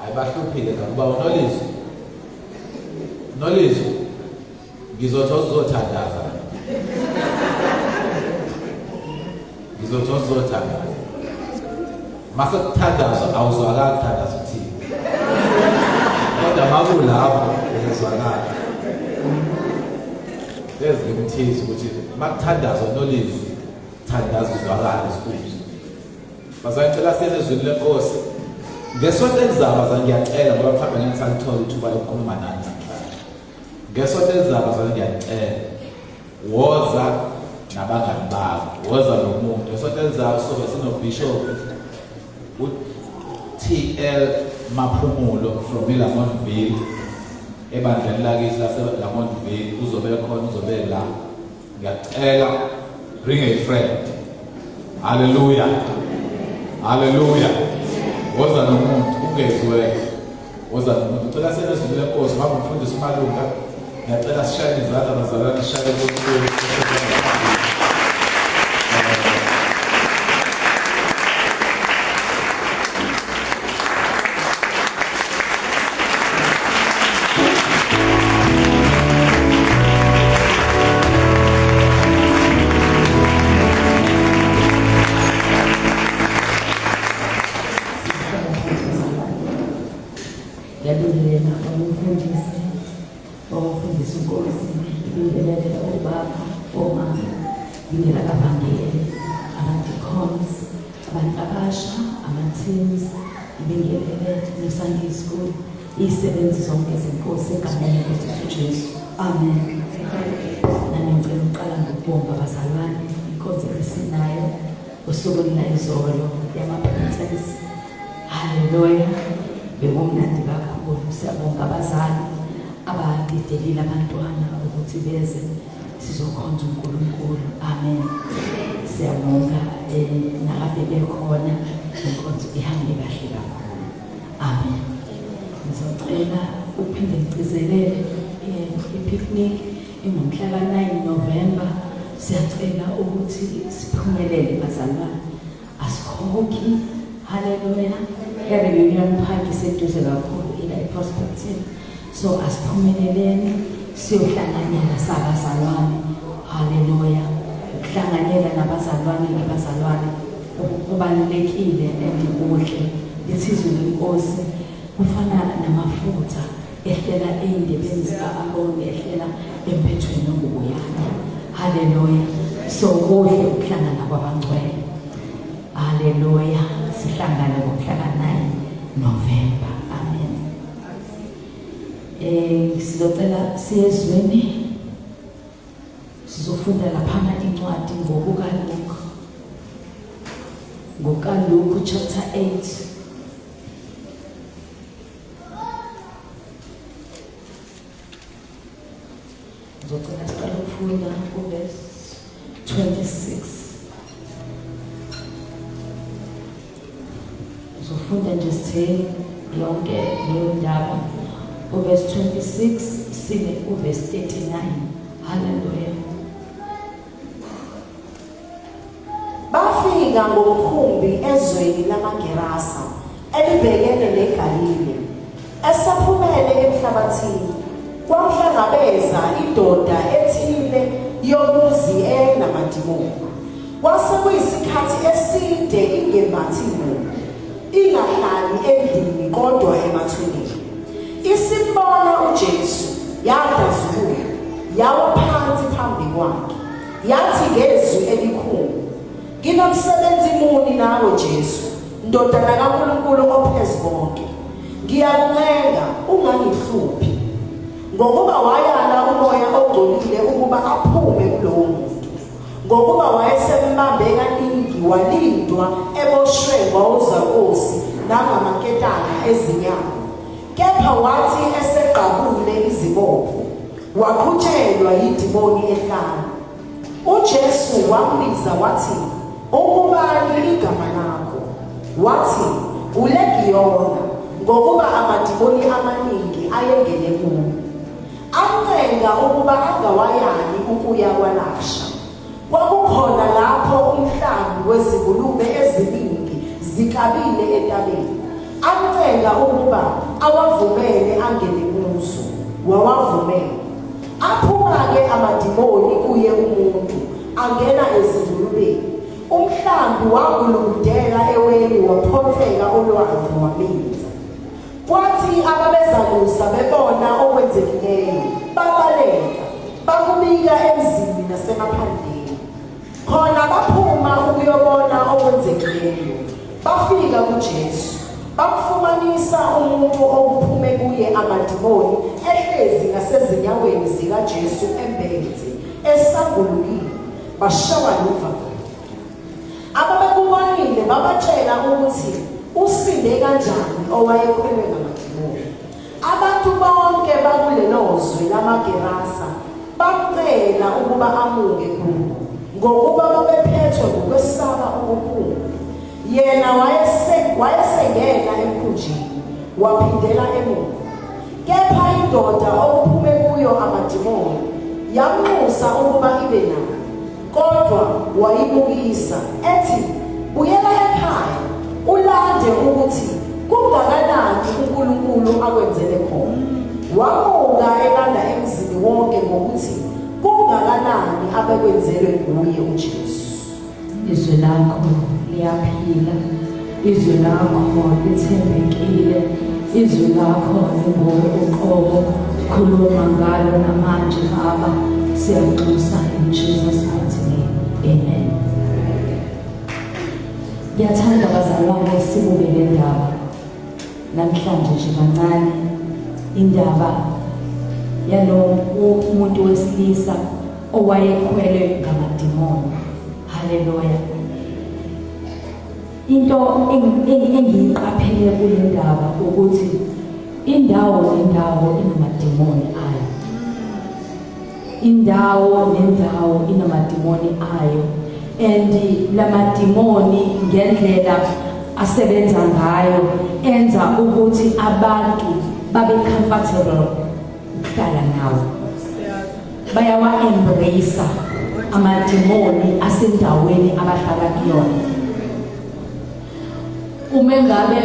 ayibahluphile ngoba unolizwe ngizothandaza mase kuthandaza awuzwakala kuthandaza uthini kodwa makulapho uzwakala ngimthisi ukuthi makuthandaza unolizwe thandaza uzwakala isikhulu bazayicela senezwini lenkosi ngesonto elizayo ngiyacela ngoba mhlawumbe ngeke ngisalithola ithuba lokukhuluma nani namhlanje ngesonto elizayo ngiyacela woza nabangani bakho woza nomuntu ngesonto elizayo sobe sinobishop TL Maphumulo from Lamontville ebandleni lakithi laseLamontville uzobe khona uzobe la ngiyacela bring a friend hallelujah woza nomuntu ungezwe woza nomuntu ucela senezwini lenkosi baba mfundisi umalunga ngiyacela sishayele izandla bazalwane sishayele kuNkulunkulu isebenzi zonke zenkosi egameni Jesu. Amen. Nami ngicela uqala ngokubonga abazalwane inkonzo esinayo usuku linayizolo yama-princess. Haleluya. Bekumnandi kakhulu siyabonga abazali abadidelile abantwana ukuthi beze sizokhonza uNkulunkulu. Amen. Siyabonga nakade bekhona inkonzo ihambe kahle kakhulu. Amen. Ngizocela uphinde ngicizelele i-picnic ingomhla ka-9 November. Siyacela ukuthi siphumelele bazalwane, asikhokhi. Haleluya. I-reunion party iseduze kakhulu ila i-prospective, so asiphumeleleni siyohlanganyela sabazalwane. Haleluya. Ukuhlanganyela nabazalwane kubalulekile and kuhle. Isizwe lenkosi kufana namafutha ehlela ey'ndebeni zika-Aroni ehlela emphethweni ongubuyane. Haleluya. So kuhle ukuhlangana kwabangcwele. Haleluya. Sihlangane ngomhla ka-9 November. Amen. Sizocela siyezweni sizofunda laphana incwadi ngokaLuke chapter 8. Ngizocela siqale ukufunda verse 26. Uzofunda nje sithele yonke leyo ndaba. Verse 26 sine verse 39. Hallelujah. Bafika ngomkhumbi ezweni lamaGerasa elibhekene neGalile. Esaphumele emhlabathini kwamhlangabeza indoda ethile yomuzi enamadimoni. Kwase kuyisikhathi eside ingembathi muntu, ingahlali endlini kodwa emathuneni. Isimbona uJesu yadazuluka, yawa phansi phambi kwakhe, yathi ngezwi elikhulu, "Nginomsebenzi muni nawe Jesu, Ndodana kaNkulunkulu oPhezukonke. Ngiyakuncenga ungangihluphi." Ngokuba wayala umoya ogcolile ukuba aphume kulowo muntu. Ngokuba wayesembambe kaningi walindwa eboshwe ngawozankosi nangamaketana ezinyawo. Kepha wathi eseqabule izibopho waqhutshelwa yidimoni ehlane. UJesu wambiza wathi, "Ungubani igama lakho?" Wathi, "uLegiyona," ngokuba amadimoni amaningi ayengene kuwo. Amcenga ukuba angawayali ukuya kwalasha. Kwakukhona lapho umhlambi wezingulube eziningi zikabile entabeni. Amcenga wamcela ukuba awavumele angene kuzo. Wawavumela. Aphuma-ke amadimoni kuye umuntu, angena ezindulubeni. Umhlambi waguludela eweni, waphonseka olwandle waminza. Kwathi ababezalusa bebona okwenzekileyo, babaleka, bakubika emzini nasemaphandleni. Khona baphuma ukuyobona okwenzekileyo. Bafika kuJesu, bamfumanisa umuntu okuphume kuye amadimoni ehlezi ngasezinyaweni zikaJesu embethe, esangulukile, bashawa luvalo. Ababekubonile babatshela ukuthi usinde kanjani owayekhwelwe ngamadimoni. Abantu bonke bakulelo zwe lamaGerasa bamcela ukuba amuke kubo, ngokuba babephethwe ngokwesaba okukhulu. Yena wayesengena emkhunjini, waphindela emuva. Kepha indoda okuphume kuyo amadimoni yamnxusa ukuba ibe nayo, kodwa wayibukisa ethi, buyela ekhaya ulande ukuthi kungakanani uNkulunkulu akwenzele khona. Wamuka elanda emzini wonke ngokuthi kungakanani abekwenzelwe nguye uJesu. Izwi lakho liyaphila, izwi lakho lithembekile, izwi lakho limbolo uqobo. Khuluma ngalo namanje Baba, siyaxosa in Jesus mighty name. Amen. Ngiyathanda bazalwane sibuke le ndaba namhlanje nje kancane, indaba yalo umuntu wesilisa owayekhwele ngamadimoni. Haleluya. Into engiyiqaphele kule ndaba ukuthi indawo nendawo inamadimoni ayo. Indawo nendawo inamadimoni ayo. And lamadimoni ngendlela asebenza ngayo enza ukuthi abantu babe comfortable ukuhlala nawo. Bayawa embrace amadimoni asendaweni abahlala kuyona. Uma ngabe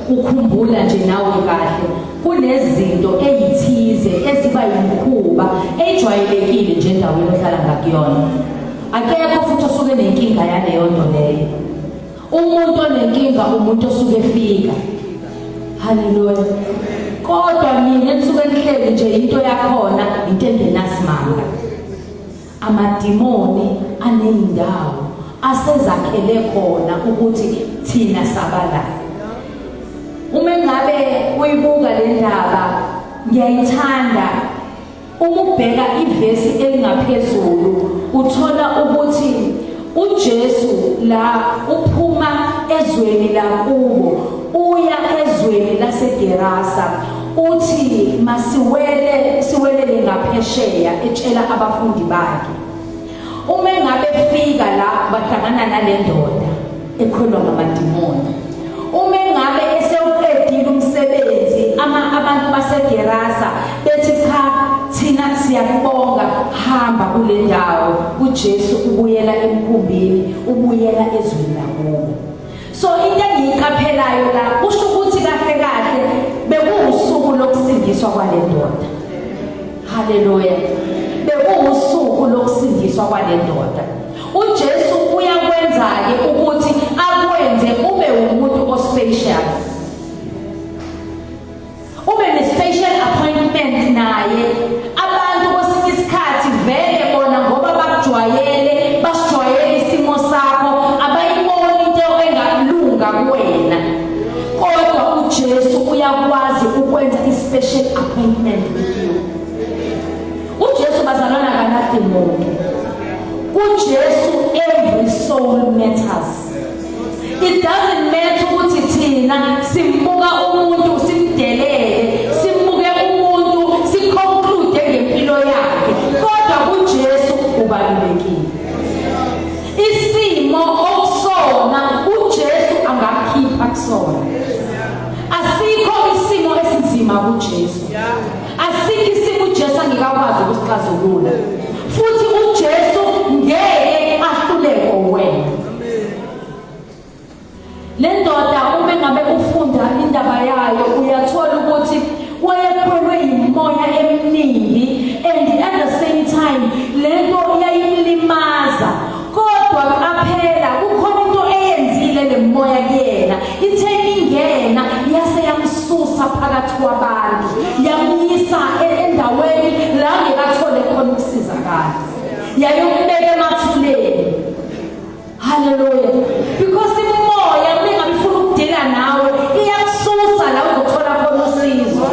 ukhumbula nje nawe kahle, kunezinto ezithize eziba yimkhuba ejwayelekile nje endaweni ohlala ngakuyona. Akekho futhi osuke nenkinga yaleyo nto leyo. Umuntu onenkinga umuntu osuke efika. Haleluya. Kodwa mina nisuke nihleli nje into yakhona into engenasimanga. Amadimoni aneyindawo asezakhele khona ukuthi thina sabala. Uma ngabe uyibuka le ndaba, ngiyayithanda ukubheka ivesi elingaphezulu, uthola ukuthi uJesu la uphuma ezweni lakubo uya ezweni laseGerasa, uthi siwelele ngaphesheya, etshela abafundi bakhe. Uma ngabe fika la bahlangana nale ndoda ekhulwa ngamadimoni. Uma ngabe esewuqedile umsebenzi, abantu baseGerasa bethi cha thina siyakubonga, hamba kule ndawo. uJesu ubuyela emkhumbini, ubuyela ezweni lakubo. So into engiyiqaphelayo la kusho ukuthi kahle kahle bekuwusuku lokusindiswa kwale ndoda. Haleluya. Bekuwusuku lokusindiswa kwale ndoda. uJesu uyakwenza-ke ukuthi akwenze ube umuntu ospecial, ube ne-special appointment naye. Abantu kwesinye isikhathi vele bona ngoba bakujwayele, basijwayele isimo sakho, abayiboni into engalunga kuwena. Kodwa uJesu uyakwazi ukwenza i-special appointment with you. uJesu bazalwana kanade muntu. uJesu every soul matters. It doesn't matter ukuthi thina simbuka umuntu simdelele, simbuke umuntu siconclude ngempilo yakhe, kodwa uJesu ubalulekile. Isimo okusona uJesu angakhipha kusona. Asikho isimo esinzima kuJesu. Asikho isimo uJesu angikakwazi ukusixazulula. Futhi uJesu ngeke ahluleke wena. Le ndoda uma ngabe ufunda indaba yayo yayombeka emathuleni. Hallelujah. Because imoya uma ngifuna ukudila nawe iyakususa la uzothola khona usizo.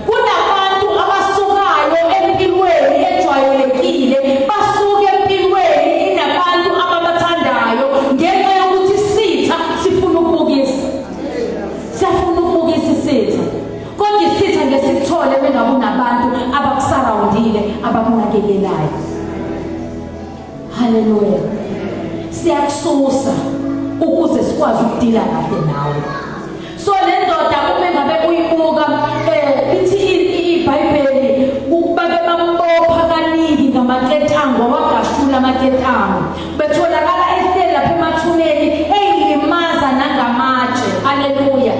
Kunabantu abasukayo empilweni ejwayelekile, basuka empilweni inabantu ababathandayo ngenxa yokuthi sitha sifuna ukubukisa. Sifuna ukubukisa isitha. Kodwa isitha ngesithole bengabe unabantu abakusarawundile abakunakekelayo. Hallelujah. Siyakususa ukuze sikwazi ukudila kahle nawe. So le ndoda uma ngabe uyibuka lithi iBhayibheli ukubabe bambopha kaningi ngamaketanga wagashula amaketanga betholakala ehleli lapha emathuneni eyilimaza nangamatshe. Hallelujah.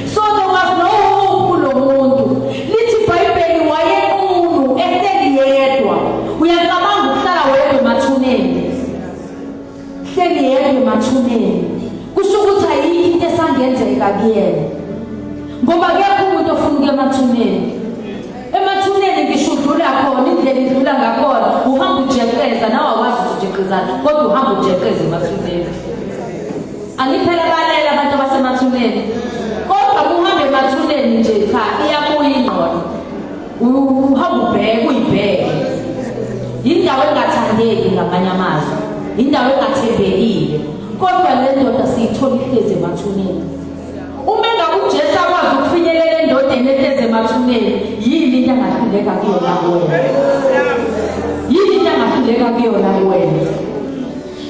So there was no hope kulo muntu. Lithi iBhayibheli wayequnu ehleli yedwa. Uyacabanga ukuhlala wedwa emathuneni. Hleli yedwa emathuneni. Kusho ukuthi ayikho into esangenzeka kuyena. Ngoba akekho umuntu ofuna ukuya emathuneni. Emathuneni ngisho udlula khona indlela idlula ngakhona uhamba ujeqeza nawe awazi ujeqezana kodwa uhamba ujeqeza emathuneni. Angiphela balela abantu abasemathuneni. Kodwa uhambe emathuneni nje cha iyabuya ingqondo. Uhamba ubheke uyibheke. Indawo engathandeki ngamanye amazwi. Indawo engathembekile. Kodwa le ndoda siyithola ihlezi emathuneni. Uma ngabe uJesu akwazi ukufinyelela endodeni ehlezi emathuneni, yini into angahluleka kuyona kuwena? Yini into angahluleka kuyona kuwena?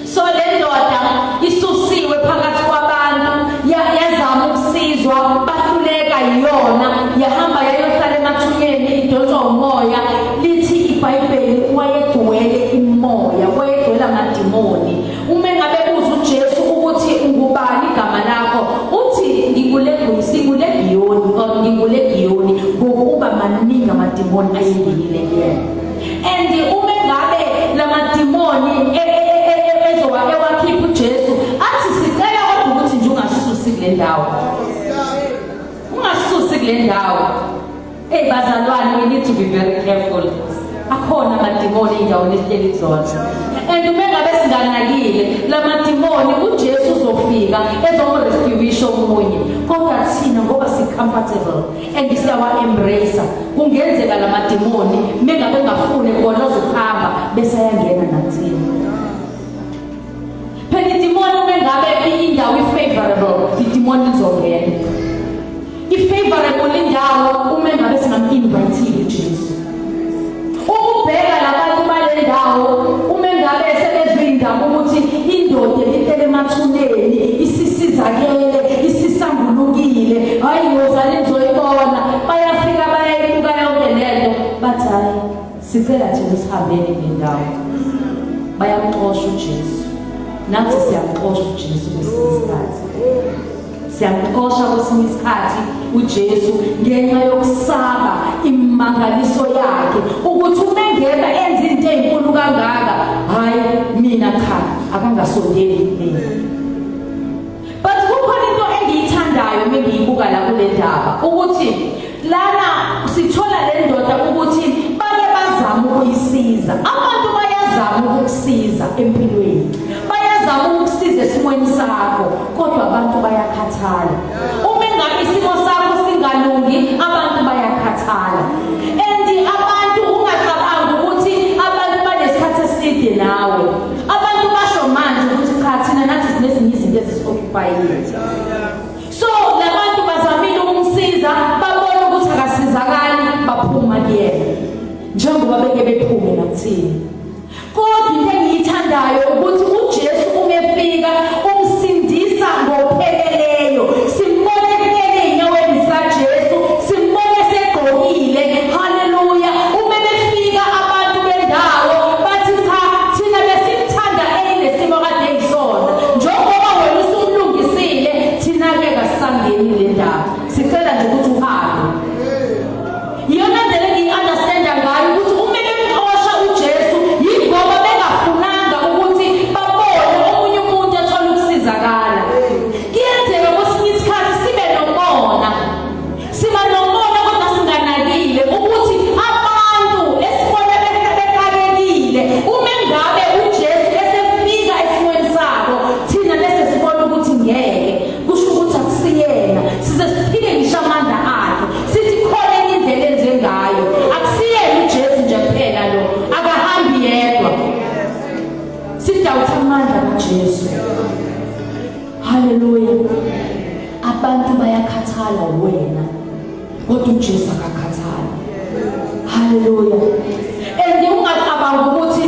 So le ndoda isusiwe phakathi kwabantu, yazama ukusizwa, bahluleka yiyona, yahamba yayohlala emathuneni idonswa umoya. Lithi iBhayibheli wayegcwele imoya, wayegcwele amadimoni. Uma ngabe uza uJesu ukuthi ungubani igama lakho, uthi ngikulegiyoni ngokuba maningi amadimoni ayingenile kuyena. And uma ngabe lamadimoni ewakhipha uJesu athi sicela kodwa ukuthi nje ungasisusi kule ndawo. Ungasisusi kule ndawo. Bazalwane, we need to be very careful. Akhona amadimoni endaweni esihleli kuzona. And uma ngabe singanakile lamadimoni uJesu uzofika ezomrescueisha omunye. Kodwa thina ngoba si-comfortable and siyawa embrace, kungenzeka lamadimoni mengabe ngafune kona uzohamba bese ayangena nathina. Phela idimoni uma ngabe indawo i-favorable, idimoni lizongena. I-favorable indawo uma ngabe singamu-invite uJesu. Ukubheka labantu bale ndawo uma ngabe sebezwe indaba ukuthi indoda elitele emathuneni isisizakele isisambulukile hayi ngozali nizoyibona bayafika bayayibuka yonke lento bathi hayi sicela nje sihambeni kule ndawo. Bayamxosha uJesu, nathi siyamxosha uJesu kwesinye isikhathi. Siyamxosha kwesinye isikhathi uJesu ngenxa yokusaba imangaliso yakhe ukuthi umengena enza into ezinkulu kangaka hayi mina cha akangasondeli mina. But kukhona into engiyithandayo mengiyibuka la kule ndaba ukuthi lana sithola le ndoda ukuthi bake bazama ukuyisiza. Abantu bayazama ukukusiza empilweni, bayazama ukukusiza esimweni sakho, kodwa abantu bayakhathala. Uma ngabe isimo sakho singalungi abantu bayakhathala. And abantu ungacabanga ukuthi abantu banesikhathi eside nawe. Abantu basho manje ukuthi cha thina nathi sinezinye izinto ezisoccupied. So labantu bazamile ukumsiza, babona ukuthi akasizakali, baphuma kuyena. Njengoba beke bephume nakuthina. Kodwa into engiyithandayo ukuthi uJesu umefika umsindisa ngopheleleyo. Simbone kele inyaweni zikaJesu, simbone segqokile. Hallelujah. Uma befika abantu bendawo bathi cha thina besimthanda eyinesimo kade eyisona. Njengoba wena usumlungisile thina ke kasangeni le ndaba. Sicela nje ukuthi uhambe. Yona ndlela ngiyi-understanda ngayo ukuthi uma bemxosha uJesu bayakhathala wena kodwa uJesu akakhathala. Hallelujah. And ungacabanga ukuthi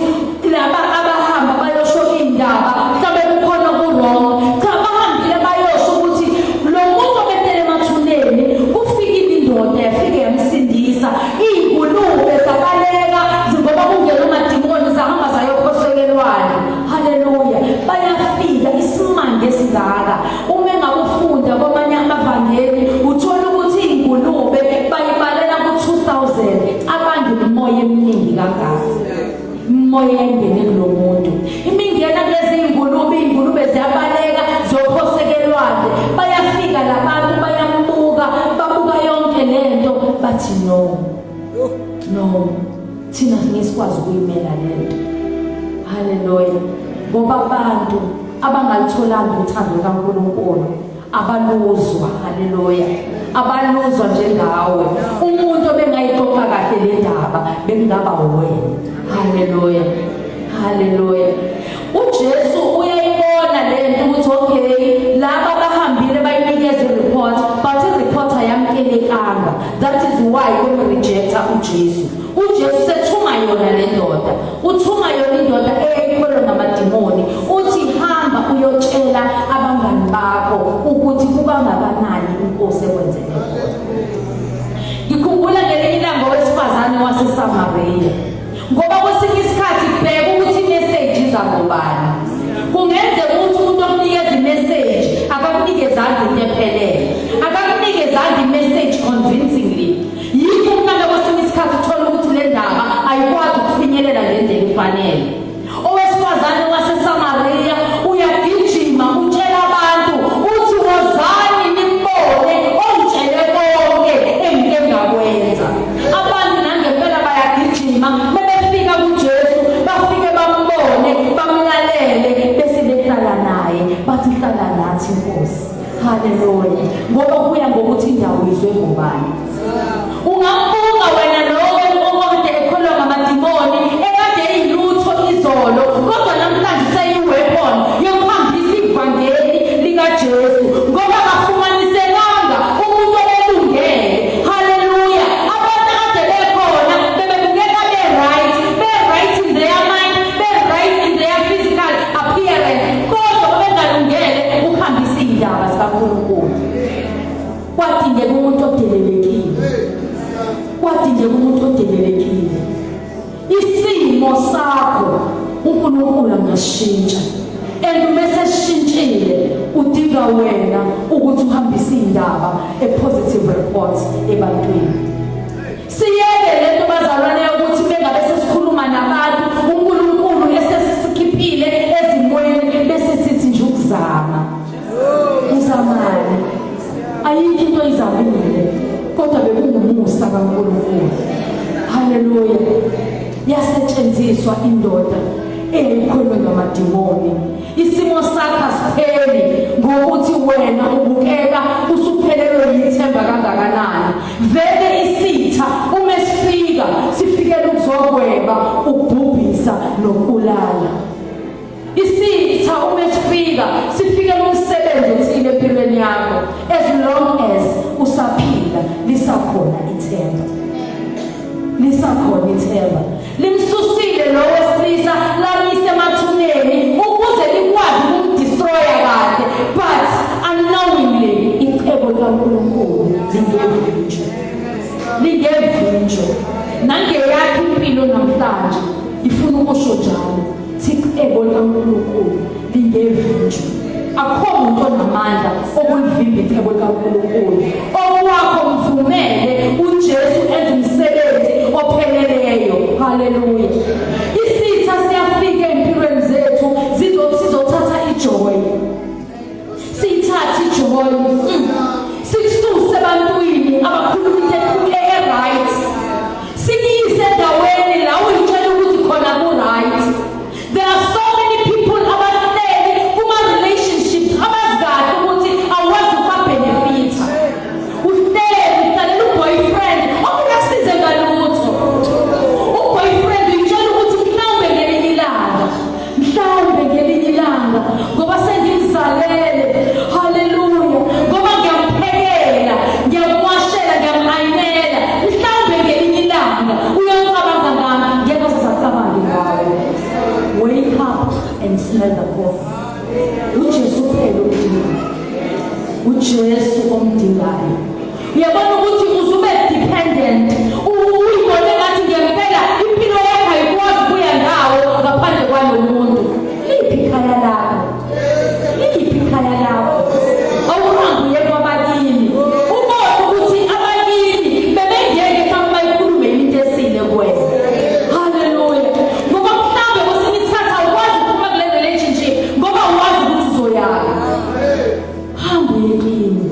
laba abahamba bayosho indaba mhlawumbe kukhona ku-wrong. Cha, bahambile bayosho ukuthi lo muntu obethele emathuneni kufikile indoda yafike yamsindisa. Iy'ngulube zabaleka ngoba kungena amadimoni zahamba zayophosekelwana. Hallelujah. Bayafika isimanga esingaka. Uma engakufunda kwamanye amavangeli uthola ukuthi iy'ngulube bayibalela ku-2,000. Abantu umoya eminingi kangaka. Umoya engene kulo muntu. Imingena kulezi iy'ngulube ziyabaleka zophosekelwane. Bayafika labantu bayambuka, babuka yonke lento bathi no. Thina ngesikwazi ukuyimela lento. Hallelujah. Ngoba abantu abangalitholanga uthando kaNkulunkulu abaluzwa. Hallelujah. Abaluzwa njengawe. Umuntu obengayixoxa kahle le ndaba bengaba wena. Hallelujah. uJesu uyayibona lento ukuthi okay laba bahambile bayinikeza report but report ayamkelekanga. That is why we reject uJesu. uJesu sethuma yona le ndoda. Uthuma yona indoda eyayikholwa ngamadimoni. Uthi hamba uyotshela abangani bakho ukuthi kubangakanani inkosi ekwenzele khona. Ngikhumbula ngelinye ilanga owesifazane waseSamariya. Ngoba kwesinye isikhathi kubheka ukuthi imessage iza ngobani. Kungenzeka ukuthi umuntu omnikeza imessage akakunikezanga into ephelele. Akakunikezanga imessage convincingly. Yikho kumele kwesinye isikhathi uthola ukuthi le ndaba ayikwazi ukufinyelela ngendlela efanele. Owesifazane waseSamariya uyagijima utshela abantu uthi wozani nimbone ongitshele konke engike ngakwenza. Abantu nangempela bayagijima befika kuJesu bafike bambone bamlalele bese behlala naye bathi hlala nathi Nkosi. Hallelujah. Ngoba kuya ngokuthi indawo izwe ngobani. Ungambuka wena lowo okade ekholwa ngamadimoni ekade eyilutho izolo kodwa namhlanje seyiweapon yokuhambisa ivangeli likaJesu ngoba akafumanisekanga umuntu olungele. Hallelujah. Abantu ade bekhona bebebukeka be-right in their mind, be-right in their physical appearance kodwa bengalungele ukuhambisa iy'ndaba zikaNkulunkulu. Kwadingeka umuntu odelelekile. Isimo sakho uNkulunkulu angashintsha. And meseshintshile udinga wena ukuthi uhambise indaba positive reports ebantwini. Siyeke lento bazalwane ukuthi bengabe sesikhuluma nabantu uNkulunkulu esesikiphile ezimweni bese sithi nje ukuzama. Uzamani. Ayikho into izabile kodwa bekungumusa kaNkulunkulu. Hallelujah. Yasetshenziswa indoda eyayikholwe ngamadimoni. Isimo sakho asipheli ngokuthi wena ubukeka usuphelelwe yithemba kangakanani. Vele isitha uma sifikele ukuzogweba ukubhubhisa nokulala. Isitha uma sifikele umsebenzi othile empilweni yakho. As long as usaphila lisakhona ithemba. Limsusile lo wesilisa lamisa emathuneni ukuze likwazi ukumdestroya kade but unknowingly icebo likaNkulunkulu lingevinjwa. Nangeyakho impilo namhlanje ifuna ukusho njalo. Icebo likaNkulunkulu lingevinjwa. Akho umuntu onamandla okulivimba icebo likaNkulunkulu. Okwakho mvumele uJesu enze umsebenzi opheleleyo. Hallelujah. Isitha siyafika empilweni zethu sizothatha ijoy. Sithatha ijoy. Sikususe ebantwini abakhuluma into e-right. Sikiyise endaweni la uyitshela ukuthi khona ku-right. There are so many people abahleli kuma-relationships abazikahle ukuthi awazi ukwabenefitha. esiphelayo. Uyabona ukuthi uzube dependent. Uyibone ngathi ngempela impilo yakho ayikwazi ukuya ngawo ngaphandle kwalo muntu. Liphi ikhaya lakho? Liphi ikhaya lakho? Awuhambe uye kwabakini. Ubone ukuthi abakini bebengeke xa bayikhulume into esile kuwena. Hallelujah. Ngoba mhlambe kwesinye isikhathi awukwazi ukuphuma kule relationship ngoba uwazi ukuthi uzoyaka. Hamba uye kini.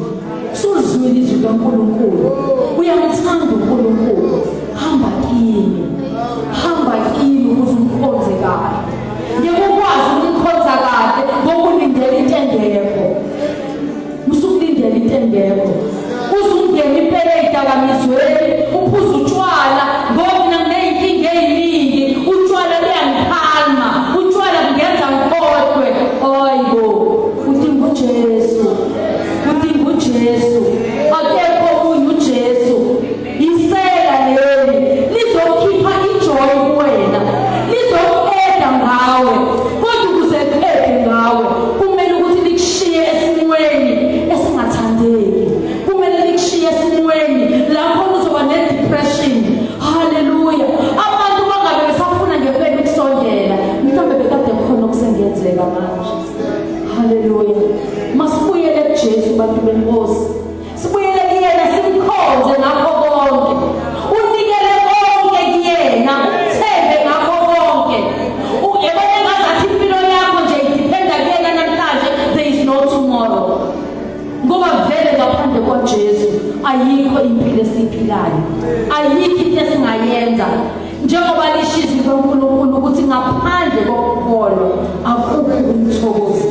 Suzwile izwi kaNkulunkulu. Uyamthanda uNkulunkulu. Hamba kini. Hamba kini ukuze umkhonze kahle. Ngekukwazi ukumkhonza kahle ngokulindela into engekho. Usukulindela into engekho. Uzungena impela ezidakamizweni, uphuza utshwala ngoba ngineyinkinga eziningi. Utshwala buyangiphalma. Utshwala bungenza ngikhohlwe. Hayibo, udinga uJesu. Udinga uJesu. Akekho omunye uJesu. Isela leli lizokhipha ijoy kuwena. Lizoqeda ngawe. Kodwa ukuze liqede ngawe kumele ukuthi likushiye esimweni esingathandeki. Kumele likushiye esimweni lapho uzoba ne-depression. Hallelujah. Abantu bangabe besafuna ngempela ukusondela. Mhlawumbe bekade khona okusengenzeka manje. Hallelujah. Masibuyele kuJesu bantu benkosi. Sibuyele kuyena simkhonze ngakho konke. Unikele konke kuyena, umthembe ngakho konke. Uyabona ngazathi impilo yakho nje idependa kuyena namhlanje, there is no tomorrow. Ngoba vele ngaphandle kwaJesu ayikho impilo esiphilayo. Ayikho into esingayenza. Njengoba lishizwe kaNkulunkulu ukuthi ngaphandle kokukholwa akukho umthokozi.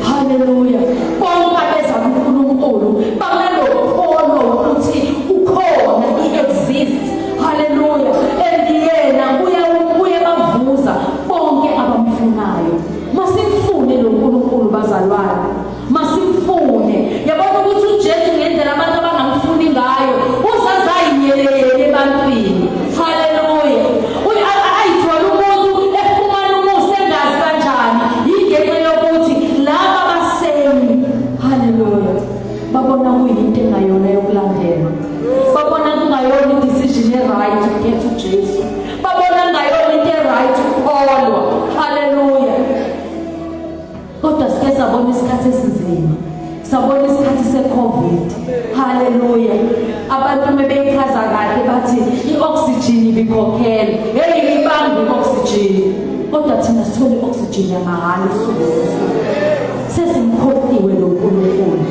Hallelujah. Bonke abeza kuNkulunkulu bangalokholwa ukuthi ukhona, i-exist. Hallelujah. Yena uyabavuza bonke abamfunayo. Masimfune lo Nkulunkulu bazalwane. Masimfune. Yabona ukuthi uJesu ngendlela abantu abangamfuni ngayo uzazayinyelele ebantwini. Hallelujah. Ayithola umuntu efumana umusa engazi kanjani. Yingenxa yokuthi laba basemi. Hallelujah. Babona kuyinto engayona yokulandela. Babona kungayona i-decision e-right ukukhetha uJesu. Babona kungayona into e-right ukukholwa. Hallelujah. Kodwa sike sabona isikhathi esinzima. Sabona isikhathi se-COVID. Hallelujah. Abantu bebeyichaza kahle bathi i-oxygen ibikhokhela. Hey, ibanga i-oxygen. Kodwa thina sithole i-oxygen yamahhala esuku. Sesimkhohliwe lo Nkulunkulu.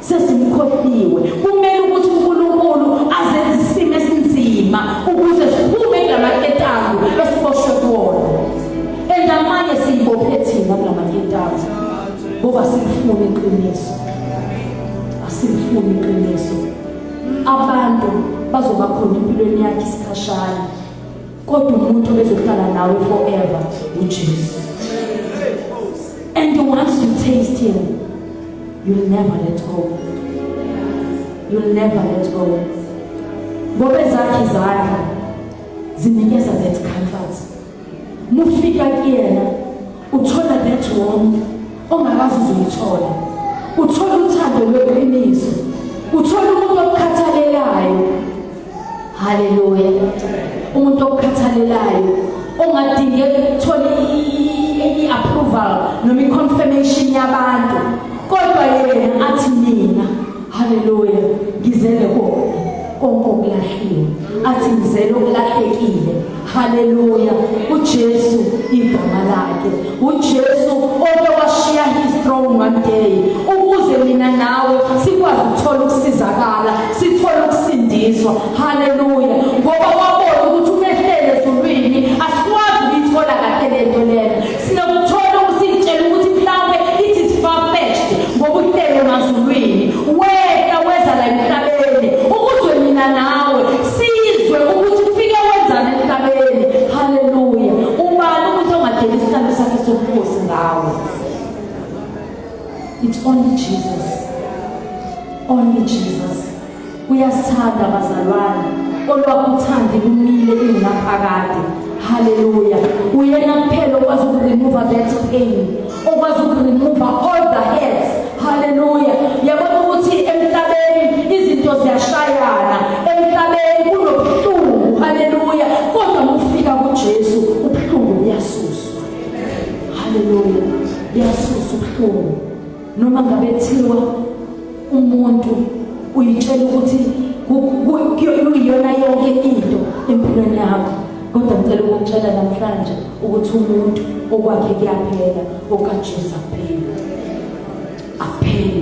Sesimkhohliwe. Kumele ukuthi uNkulunkulu azenze isimo esinzima ukuze siphume kulamaketanga esiboshwe kuwona. Endamanye siyibophe thina kulamaketanga. Ngoba sifuna iqiniso. Asifuni iqiniso. Abantu bazoba khona empilweni yakhe isikhashana. Kodwa umuntu bezohlala nawe forever uJesu. And once you taste him, you'll never let go. You'll never let go. Ngoba zakhe izandla zinikeza that comfort. Mufika kuyena uthola that warmth ongakazi uzuyithola. Uthola uthando lweqiniso. Uthola umuntu okukhathalelayo. Hallelujah. Umuntu okukhathalelayo ongadinge ukuthola i-approval noma i-confirmation yabantu. Kodwa yena athi mina, hallelujah, ngizele konke okulahliwe. Athi ngizele okulahlekile. Hallelujah. uJesu igama lakhe. uJesu owashiya his throne one day ukuze mina nawe sikwazi ukuthola ukusizakala, sithole ukusindiswa. Hallelujah. Ngoba wabona ukuthi umehlele ezulwini asikwazi ukuthola kahle lento lena. Sinokuthola ukusitshela ukuthi mhlawumbe it is far-fetched ngoba uhlele emazulwini. Wena weza la emhlabeni ukuze mina nawe sizwe ukuthi ufike wenzani emhlabeni. Hallelujah. Ubani umuntu ongadeli isihlalo sakhe sobukhosi ngawe? It's only Jesus. Only Jesus. Uyasithanda bazalwane. Olwakuthanda lumile ingaphakade. Hallelujah. Uyena kuphela okwazi ukuremove that pain. Okwazi ukuremove all the hurts. Hallelujah. Yabona ukuthi emhlabeni ekuthiwa umuntu uyitshela ukuthi kuyiyona yonke into empilweni yakho, kodwa ngicela ukutshela namhlanje ukuthi umuntu okwakhe kuyaphela, okaJesu aphela.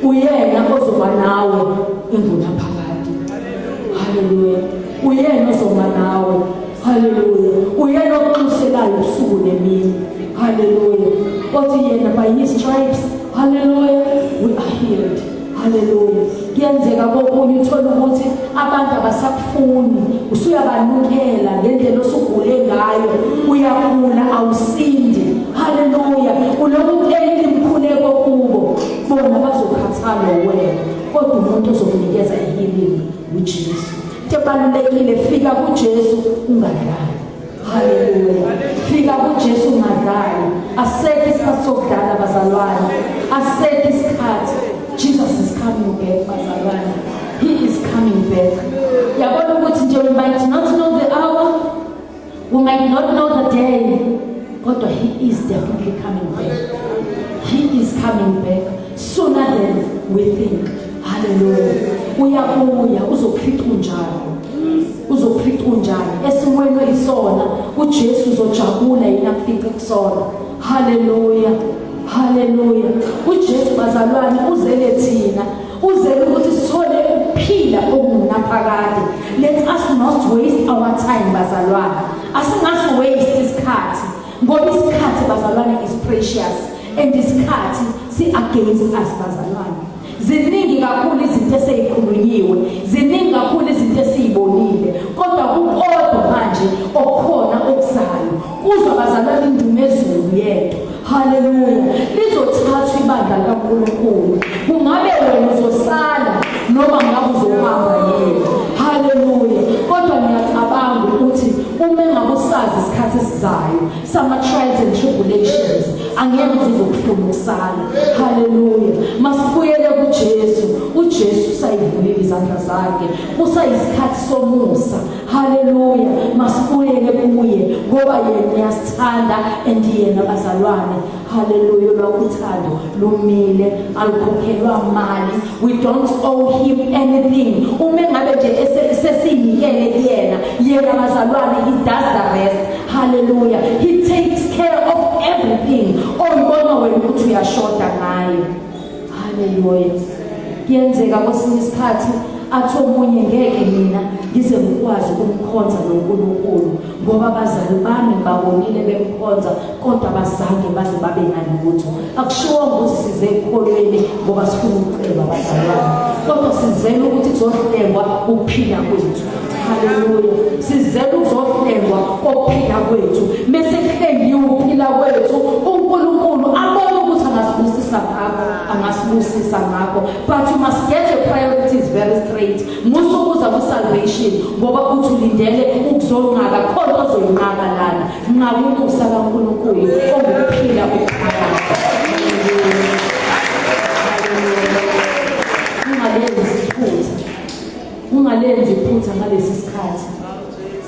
Uyena ozoba nawe engunaphakade. Haleluya. Uyena ozoba nawe. Haleluya. Uyena oxuselayo ubusuku nemini. Haleluya. Othi yena by his stripes, haleluya, we are healed. Haleluya. Kuyenzeka kokunye uthola ukuthi abantu abasakufuni, usuyabanukela ngendlela osugule ngayo, uyagula awusindi. Haleluya. Uloku imkhuleko kubo, bona bazokhathala wena, kodwa umuntu ozokunikeza ihealing uJesu. Kubalulekile fika kuJesu ungadlali. Haleluya. Fika kuJesu ungadlali. Asekho isikhathi sokudlala bazalwane. Asekho isikhathi. Jesus is coming back, bazalwane. He is coming back. Yabona ukuthi nje we might not know the hour, we might not know the day, but he is definitely coming back. He is coming back sooner than we think. Hallelujah. Uyabuya uzokufika unjani. Uzokufika unjani. Esimweni isona uJesu uzojabula yena kufika kusona. Hallelujah. Hallelujah. uJesu bazalwane uzele thina, uzele ukuthi sithole ukuphila okunaphakade. Let us not waste our time bazalwane. Asingasi waste isikhathi, ngoba isikhathi bazalwane is precious, and isikhathi si against us bazalwane. Ziningi kakhulu izinto eseyikhulunyiwe, ziningi kakhulu izinto esizibonile, kodwa kukodwa manje okhona okuzayo. Kuzwa bazalwane indumezulu yethu. Hallelujah. Lizothathwa ibandla kaNkulunkulu. Kungabe wena uzosala noma ngabe uzohamba yena. Hallelujah. Kodwa ngiyacabanga ukuthi uma ngabusazi isikhathi esizayo sama trials and tribulations, angeke uzokufuna ukusala. Hallelujah. Masibuyele kuJesu. uJesu sayivulile izandla zakhe. Kusayisikhathi somusa. Hallelujah. Masibuyele kuye ngoba yena uyasithanda and yena bazalwane. Hallelujah. Lokuthando lumile, alikhokhelwa mali. We don't owe him anything. Uma ngabe nje sesinikele kuyena, yena bazalwane, he does the rest. Hallelujah. He takes care of everything. Oyibona wena ukuthi uyashota ngayo. Hallelujah. Kuyenzeka kwesinye isikhathi athi omunye ngeke mina ngize ngikwazi ukumkhonza noNkulunkulu ngoba abazali bami babonile bemkhonza kodwa bazange baze babe nalutho. Akushiwo ukuthi size ekholweni ngoba sifuna ukuceba abazalwane, kodwa sizele ukuthi kuzohlengwa ukuphila kwethu. Haleluya. Sizele ukuzohlengwa kokuphila kwethu. Mase kuhlengiwe ukuphila kwethu, uNkulunkulu abone ukuthi angasibusisa ngakho, angasibusisa ngakho. But you must get your priorities very straight. Musukuza ku salvation ngoba uthi ulindele ukuzonqaka khona ozoyinqaka lana. Nqakubusa kaNkulunkulu okuphila ukuphila. Ungalenzi iphutha ngalesi sikhathi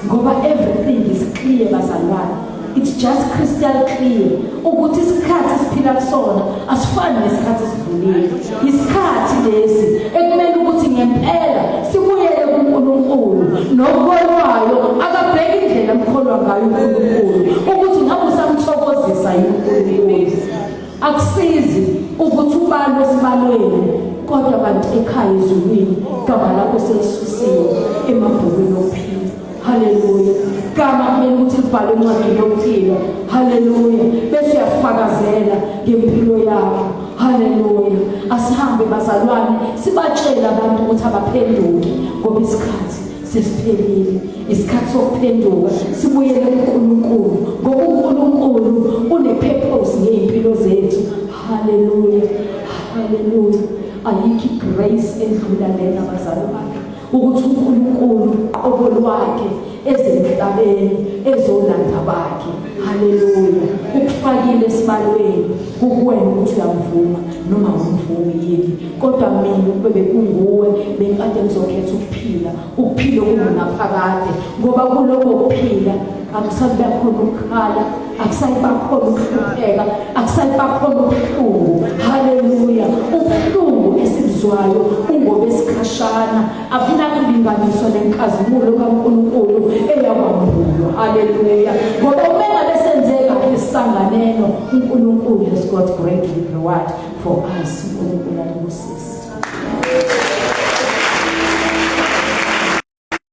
ngoba everything is clear bazalwane. It's just crystal clear ukuthi isikhathi siphila kusona asifani nesikhathi esidlulile. Isikhathi lesi ekumele ukuthi ngempela sibuyele kuNkulunkulu nokholwayo akabheka indlela emkholwa ngayo uNkulunkulu ukuthi ngabe usamthokozisa uNkulunkulu. Akusizi ukuthi ubalo esibalweni kodwa abantu ekhaya ezulwini gama lakho selisusiwe emabhukwini okuphila. Hallelujah. Gama kumele ukuthi libhalwe encwadini yokuphila. Hallelujah. Bese uyafakazela ngempilo yakho. Hallelujah. Asihambe bazalwane sibatshela abantu ukuthi abaphenduke ngoba isikhathi sesiphelile. Isikhathi sokuphenduka sibuyele kuNkulunkulu ngoba uNkulunkulu une-purpose ngeimpilo zethu. Hallelujah. Hallelujah. Ayikho grace endlula lena bazalwane ukuthi uNkulunkulu qobo lwakhe ezemhlabeni ezolanda bakhe. Hallelujah. Ukufakile esibalweni kukuwena ukuthi uyamvuma noma umvumi yini, kodwa mina ukube kunguwe bekade ngizokhetha ukuphila okunaphakade ngoba kuloko kuphila akusabe khona ukukhala, akusayibakhona ukuhlupheka, akusayibakhona ubuhlungu. Haleluya. Ubuhlungu esibuzwayo ungobesikhashana, abunakulinganiswa nenkazimulo kaNkulunkulu eyakwambulo. Haleluya. Ngoba uma ngabe senzeka isisanganeno, uNkulunkulu has got great reward for us. uNkulunkulu ayibusise.